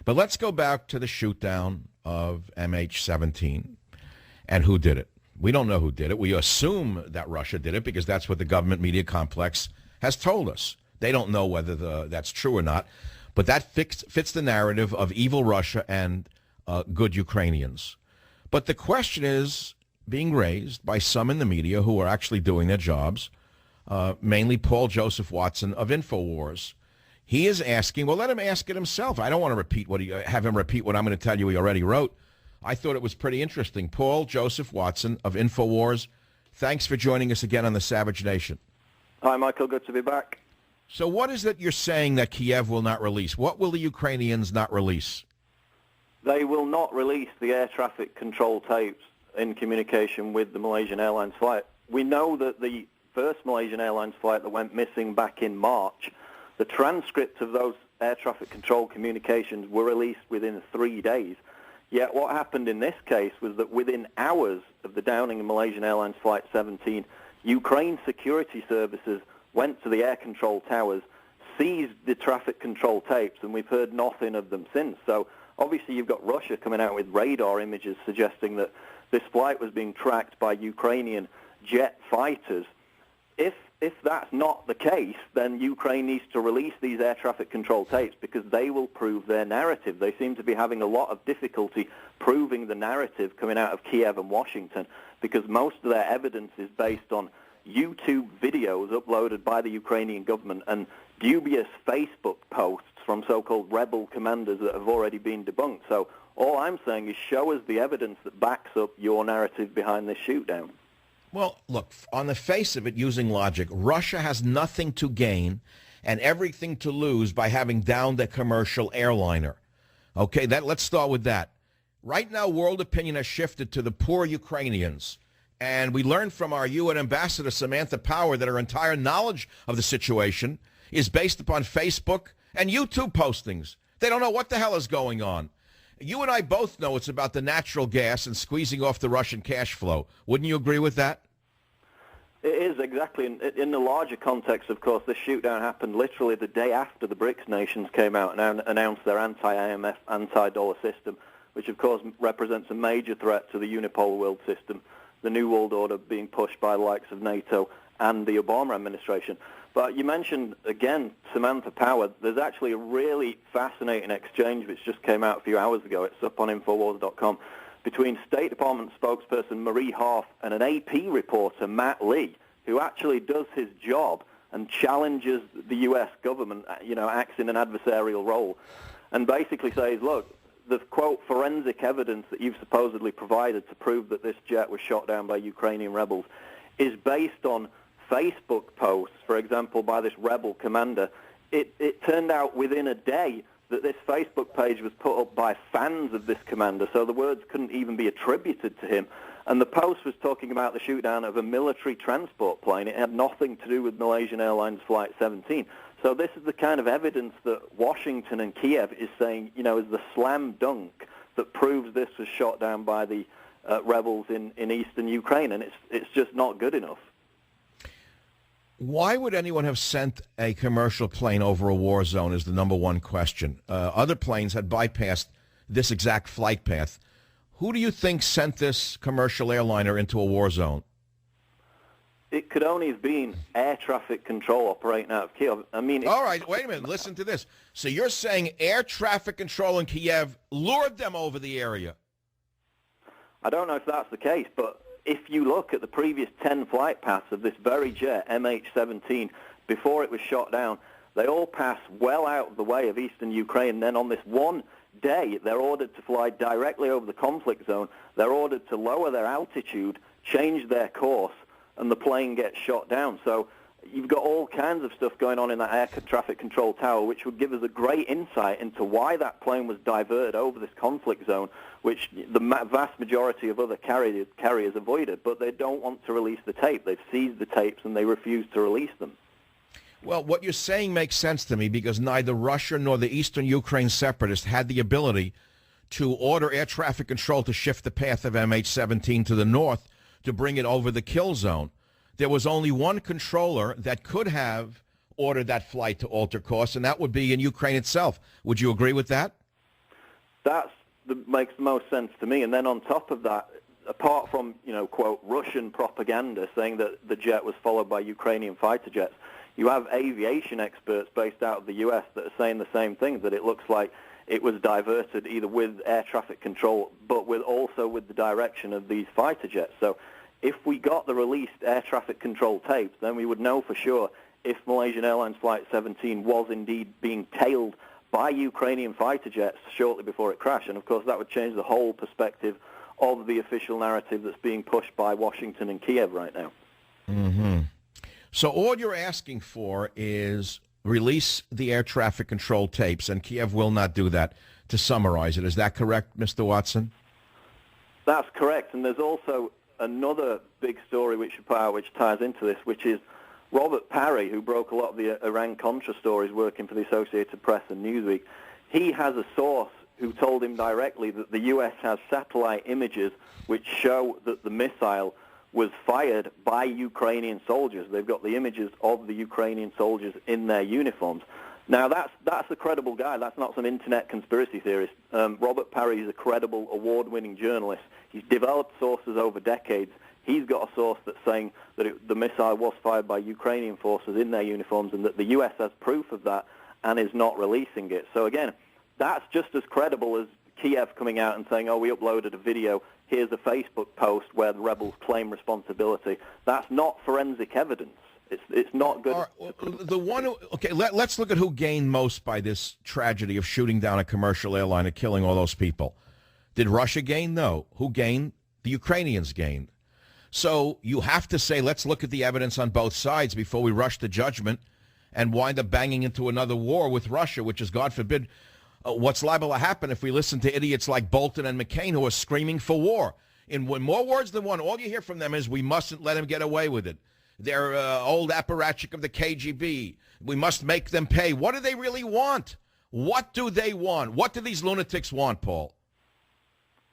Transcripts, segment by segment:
But let's go back to the shoot-down of MH17 and who did it. We don't know who did it. We assume that Russia did it because that's what the government media complex has told us. They don't know whether that's true or not. But that fits the narrative of evil Russia and good Ukrainians. But the question is being raised by some in the media who are actually doing their jobs, mainly Paul Joseph Watson of InfoWars. He is asking, well, let him ask it himself. I don't want to have him repeat what I'm going to tell you he already wrote. I thought it was pretty interesting. Paul Joseph Watson of InfoWars, thanks for joining us again on the Savage Nation. Hi, Michael. Good to be back. So what is it you're saying that Kiev will not release? What will the Ukrainians not release? They will not release the air traffic control tapes in communication with the Malaysian Airlines flight. We know that the first Malaysian Airlines flight that went missing back in March, the transcripts of those air traffic control communications were released within 3 days. Yet what happened in this case was that within hours of the downing of Malaysian Airlines Flight 17, Ukraine security services went to the air control towers, seized the traffic control tapes, and we've heard nothing of them since. So obviously you've got Russia coming out with radar images suggesting that this flight was being tracked by Ukrainian jet fighters. If that's not the case, then Ukraine needs to release these air traffic control tapes because they will prove their narrative. They seem to be having a lot of difficulty proving the narrative coming out of Kiev and Washington because most of their evidence is based on YouTube videos uploaded by the Ukrainian government and dubious Facebook posts from so-called rebel commanders that have already been debunked. So all I'm saying is show us the evidence that backs up your narrative behind this shootdown. Well, look, on the face of it, using logic, Russia has nothing to gain and everything to lose by having downed a commercial airliner. Okay, let's start with that. Right now, world opinion has shifted to the poor Ukrainians. And we learned from our UN ambassador, Samantha Power, that her entire knowledge of the situation is based upon Facebook and YouTube postings. They don't know what the hell is going on. You and I both know it's about the natural gas and squeezing off the Russian cash flow. Wouldn't you agree with that? It is, exactly. In the larger context, of course, this shootdown happened literally the day after the BRICS nations came out and announced their anti-IMF, anti-dollar system, which, of course, represents a major threat to the unipolar world system, the New World Order being pushed by the likes of NATO and the Obama administration. But you mentioned, again, Samantha Power. There's actually a really fascinating exchange which just came out a few hours ago. It's up on Infowars.com, between State Department spokesperson Marie Harf and an AP reporter, Matt Lee, who actually does his job and challenges the U.S. government, acts in an adversarial role, and basically says, look, the, quote, forensic evidence that you've supposedly provided to prove that this jet was shot down by Ukrainian rebels is based on Facebook posts, for example, by this rebel commander. It turned out within a day that this Facebook page was put up by fans of this commander, so the words couldn't even be attributed to him. And the post was talking about the shootdown of a military transport plane. It had nothing to do with Malaysian Airlines Flight 17. So this is the kind of evidence that Washington and Kiev is saying, is the slam dunk that proves this was shot down by the rebels in eastern Ukraine, and it's just not good enough. Why would anyone have sent a commercial plane over a war zone is the number one question. Other planes had bypassed this exact flight path. Who do you think sent this commercial airliner into a war zone? It could only have been air traffic control operating out of Kiev. All right, wait a minute. Listen to this. So you're saying air traffic control in Kiev lured them over the area? I don't know if that's the case, but if you look at the previous 10 flight paths of this very jet, MH17, before it was shot down, they all pass well out of the way of eastern Ukraine. Then on this one day, they're ordered to fly directly over the conflict zone. They're ordered to lower their altitude, change their course, and the plane gets shot down. So you've got all kinds of stuff going on in that air traffic control tower, which would give us a great insight into why that plane was diverted over this conflict zone, which the vast majority of other carriers avoided. But they don't want to release the tape. They've seized the tapes, and they refuse to release them. Well, what you're saying makes sense to me because neither Russia nor the eastern Ukraine separatists had the ability to order air traffic control to shift the path of MH17 to the north to bring it over the kill zone. There was only one controller that could have ordered that flight to alter course, and that would be in Ukraine itself. Would you agree with that? makes the most sense to me. And then on top of that, apart from, quote, Russian propaganda saying that the jet was followed by Ukrainian fighter jets, you have aviation experts based out of the U.S. that are saying the same thing, that it looks like it was diverted either with air traffic control, but also with the direction of these fighter jets. So if we got the released air traffic control tapes, then we would know for sure if Malaysian Airlines Flight 17 was indeed being tailed by Ukrainian fighter jets shortly before it crashed. And, of course, that would change the whole perspective of the official narrative that's being pushed by Washington and Kiev right now. Mm-hmm. So all you're asking for is release the air traffic control tapes, and Kiev will not do that, to summarize it. Is that correct, Mr. Watson? That's correct. And there's also another big story which you put out which ties into this, which is Robert Parry, who broke a lot of the Iran-Contra stories working for the Associated Press and Newsweek. He has a source who told him directly that the U.S. has satellite images which show that the missile was fired by Ukrainian soldiers. They've got the images of the Ukrainian soldiers in their uniforms. Now, that's a credible guy. That's not some internet conspiracy theorist. Robert Parry is a credible, award-winning journalist. He's developed sources over decades. He's got a source that's saying that the missile was fired by Ukrainian forces in their uniforms and that the U.S. has proof of that and is not releasing it. So, again, that's just as credible as Kiev coming out and saying, we uploaded a video, here's a Facebook post where the rebels claim responsibility. That's not forensic evidence. It's not good. Let's look at who gained most by this tragedy of shooting down a commercial airline and killing all those people. Did Russia gain? No. Who gained? The Ukrainians gained. So you have to say, let's look at the evidence on both sides before we rush to judgment and wind up banging into another war with Russia, which is, God forbid, what's liable to happen if we listen to idiots like Bolton and McCain who are screaming for war. In more words than one, all you hear from them is, we mustn't let him get away with it. They're old apparatchik of the KGB. We must make them pay. What do they really want? What do they want? What do these lunatics want, Paul?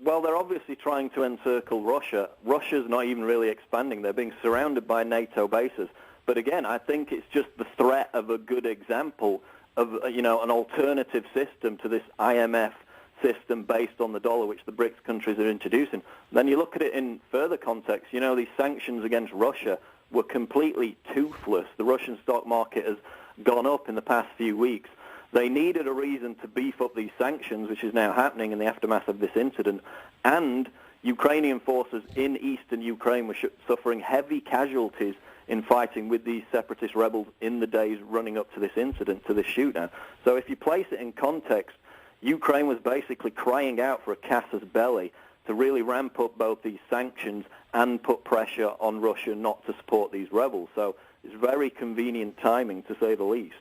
Well, they're obviously trying to encircle Russia. Russia's not even really expanding. They're being surrounded by NATO bases. But again, I think it's just the threat of a good example of, an alternative system to this IMF system based on the dollar, which the BRICS countries are introducing. Then you look at it in further context. These sanctions against Russia were completely toothless. The Russian stock market has gone up in the past few weeks. They needed a reason to beef up these sanctions, which is now happening in the aftermath of this incident. And Ukrainian forces in eastern Ukraine were suffering heavy casualties in fighting with these separatist rebels in the days running up to this incident, to this shootout. So if you place it in context, Ukraine was basically crying out for a casus belli to really ramp up both these sanctions and put pressure on Russia not to support these rebels. So it's very convenient timing, to say the least.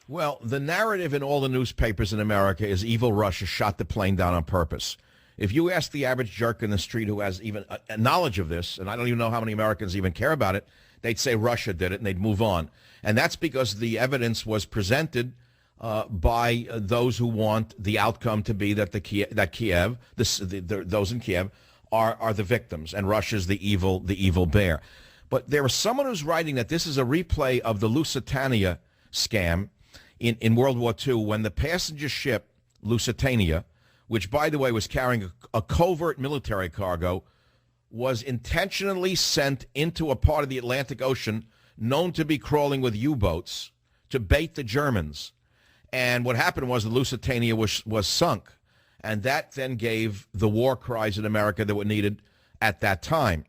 Well, the narrative in all the newspapers in America is evil Russia shot the plane down on purpose. If you ask the average jerk in the street who has even a knowledge of this, and I don't even know how many Americans even care about it, they'd say Russia did it, and they'd move on. And that's because the evidence was presented by those who want the outcome to be that those in Kiev are the victims, and Russia's the evil bear. But there was someone who's writing that this is a replay of the Lusitania scam in World War II, when the passenger ship Lusitania, which, by the way, was carrying a covert military cargo, was intentionally sent into a part of the Atlantic Ocean known to be crawling with U-boats to bait the Germans. And what happened was the Lusitania was sunk, and that then gave the war cries in America that were needed at that time.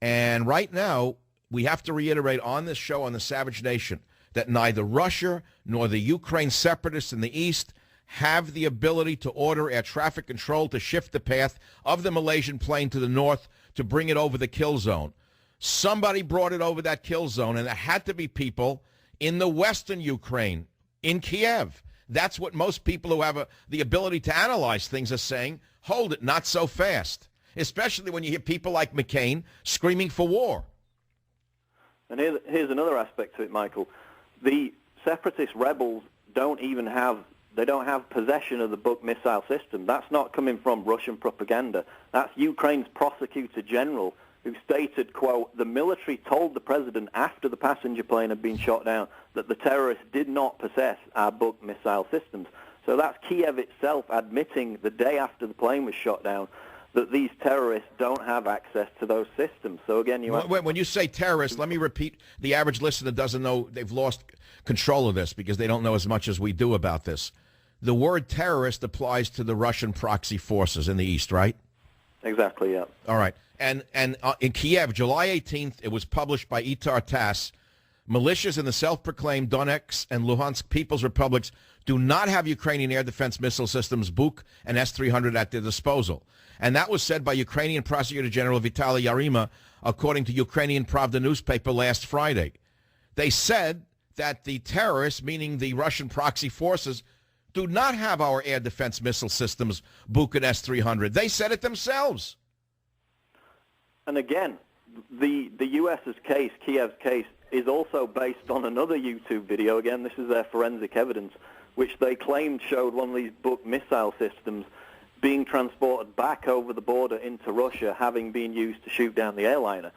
And right now, we have to reiterate on this show on the Savage Nation that neither Russia nor the Ukraine separatists in the East have the ability to order air traffic control to shift the path of the Malaysian plane to the north to bring it over the kill zone. Somebody brought it over that kill zone, and there had to be people in the western Ukraine, in Kiev. That's what most people who have the ability to analyze things are saying. Hold it, not so fast, especially when you hear people like McCain screaming for war. And here's another aspect to it, Michael. The separatist rebels don't have possession of the Buk missile system. That's not coming from Russian propaganda. That's Ukraine's prosecutor general who stated, quote, the military told the president after the passenger plane had been shot down that the terrorists did not possess our Buk missile systems. So that's Kiev itself admitting the day after the plane was shot down that these terrorists don't have access to those systems. So again, when you say terrorists, let me repeat, the average listener doesn't know, they've lost control of this because they don't know as much as we do about this. The word terrorist applies to the Russian proxy forces in the East, right? Exactly, yeah. All right. And in Kiev, July 18th, it was published by Itar Tass, militias in the self-proclaimed Donetsk and Luhansk People's Republics do not have Ukrainian air defense missile systems Buk and S-300 at their disposal. And that was said by Ukrainian Prosecutor General Vitaly Yarema, according to Ukrainian Pravda newspaper last Friday. They said that the terrorists, meaning the Russian proxy forces, do not have our air defense missile systems Buk and S-300. They said it themselves. And again, the U.S.'s case, Kiev's case, is also based on another YouTube video. Again, this is their forensic evidence, which they claimed showed one of these Buk missile systems being transported back over the border into Russia, having been used to shoot down the airliner.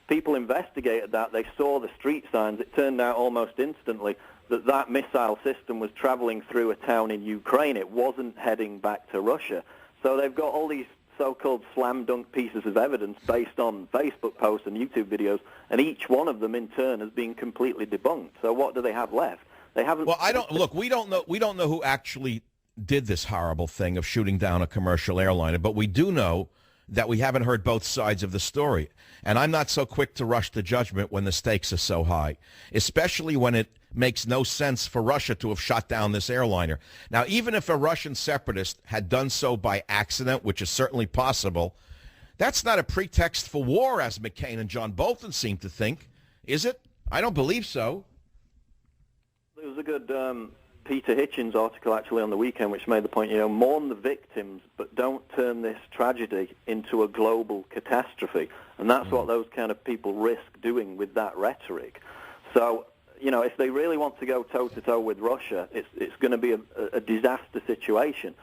People investigated that. They saw the street signs. It turned out almost instantly that that missile system was traveling through a town in Ukraine. It wasn't heading back to Russia. So they've got all these so-called slam dunk pieces of evidence based on Facebook posts and YouTube videos, and each one of them in turn has been completely debunked. So what do they have left? They haven't. Well, we don't know who actually did this horrible thing of shooting down a commercial airliner, but we do know that we haven't heard both sides of the story. And I'm not so quick to rush to judgment when the stakes are so high, especially when it makes no sense for Russia to have shot down this airliner. Now, even if a Russian separatist had done so by accident, which is certainly possible, that's not a pretext for war, as McCain and John Bolton seem to think, is it? I don't believe so. There was a good Peter Hitchens article actually on the weekend which made the point, mourn the victims, but don't turn this tragedy into a global catastrophe. And that's what those kind of people risk doing with that rhetoric. So, if they really want to go toe-to-toe with Russia, it's going to be a disaster situation.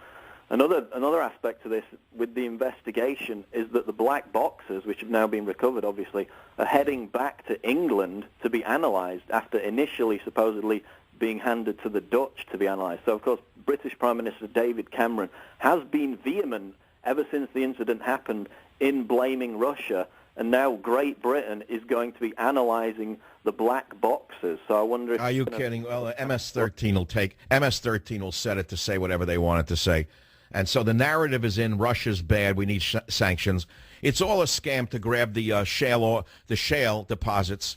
Another aspect to this with the investigation is that the black boxes, which have now been recovered, obviously, are heading back to England to be analysed after initially supposedly being handed to the Dutch to be analysed. So, of course, British Prime Minister David Cameron has been vehement ever since the incident happened in blaming Russia, and now Great Britain is going to be analysing the black boxes. So I wonder if... Are you kidding? Well, MS-13 will set it to say whatever they want it to say. And so the narrative is in Russia's bad, we need sanctions. It's all a scam to grab the shale deposits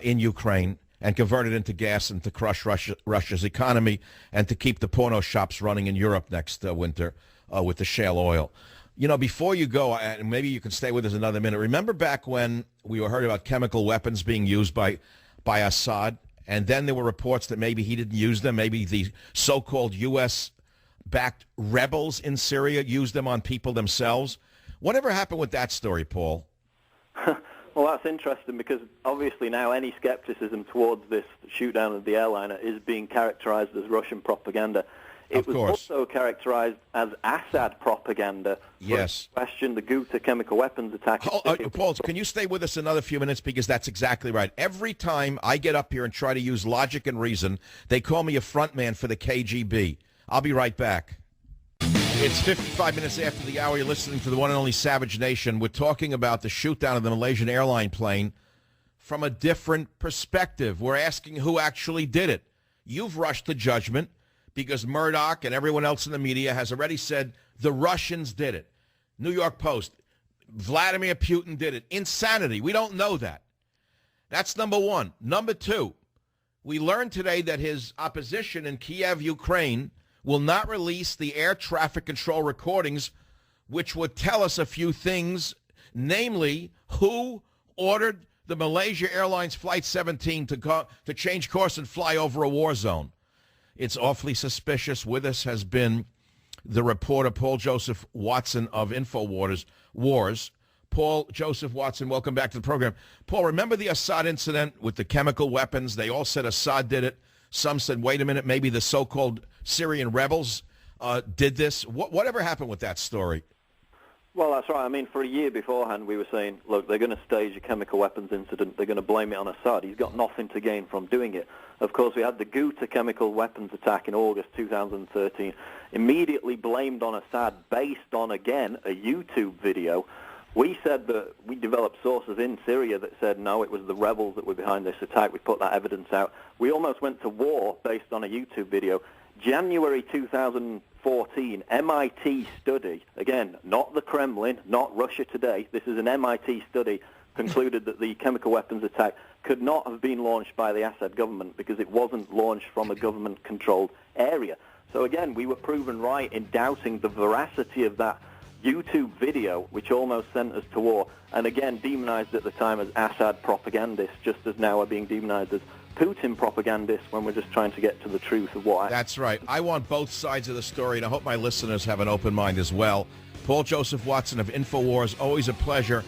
in Ukraine and convert it into gas and to crush Russia's economy and to keep the porno shops running in Europe next winter with the shale oil. Before you go, and maybe you can stay with us another minute, remember back when we heard about chemical weapons being used by Assad, and then there were reports that maybe he didn't use them, maybe the so-called U.S.-backed rebels in Syria used them on people themselves. Whatever happened with that story, Paul? Well, that's interesting because obviously now any skepticism towards this shoot-down of the airliner is being characterized as Russian propaganda. It was also characterized as Assad propaganda. Yes. Question the Ghouta chemical weapons attack. Paul, can you stay with us another few minutes? Because that's exactly right. Every time I get up here and try to use logic and reason, they call me a front man for the KGB. I'll be right back. It's 55 minutes after the hour. You're listening to the one and only Savage Nation. We're talking about the shoot-down of the Malaysian airline plane from a different perspective. We're asking who actually did it. You've rushed to judgment because Murdoch and everyone else in the media has already said the Russians did it. New York Post, Vladimir Putin did it. Insanity. We don't know that. That's number one. Number two, we learned today that his opposition in Kiev, Ukraine, will not release the air traffic control recordings, which would tell us a few things, namely who ordered the Malaysia Airlines Flight 17 to change course and fly over a war zone. It's awfully suspicious. With us has been the reporter Paul Joseph Watson of InfoWars. Paul Joseph Watson, welcome back to the program. Paul, remember the Assad incident with the chemical weapons? They all said Assad did it. Some said, wait a minute, maybe the so-called Syrian rebels did this. Whatever happened with that story? Well, that's right. I mean, for a year beforehand, we were saying, look, they're going to stage a chemical weapons incident. They're going to blame it on Assad. He's got nothing to gain from doing it. Of course, we had the Ghouta chemical weapons attack in August 2013, immediately blamed on Assad based on, again, a YouTube video. We said that we developed sources in Syria that said, no, it was the rebels that were behind this attack. We put that evidence out. We almost went to war based on a YouTube video. January 2014, MIT study, again, not the Kremlin, not Russia Today, this is an MIT study, concluded that the chemical weapons attack could not have been launched by the Assad government because it wasn't launched from a government-controlled area. So again, we were proven right in doubting the veracity of that YouTube video, which almost sent us to war, and again, demonized at the time as Assad propagandists, just as now are being demonized as Putin propagandists when we're just trying to get to the truth of what... That's right. I want both sides of the story, and I hope my listeners have an open mind as well. Paul Joseph Watson of InfoWars, always a pleasure.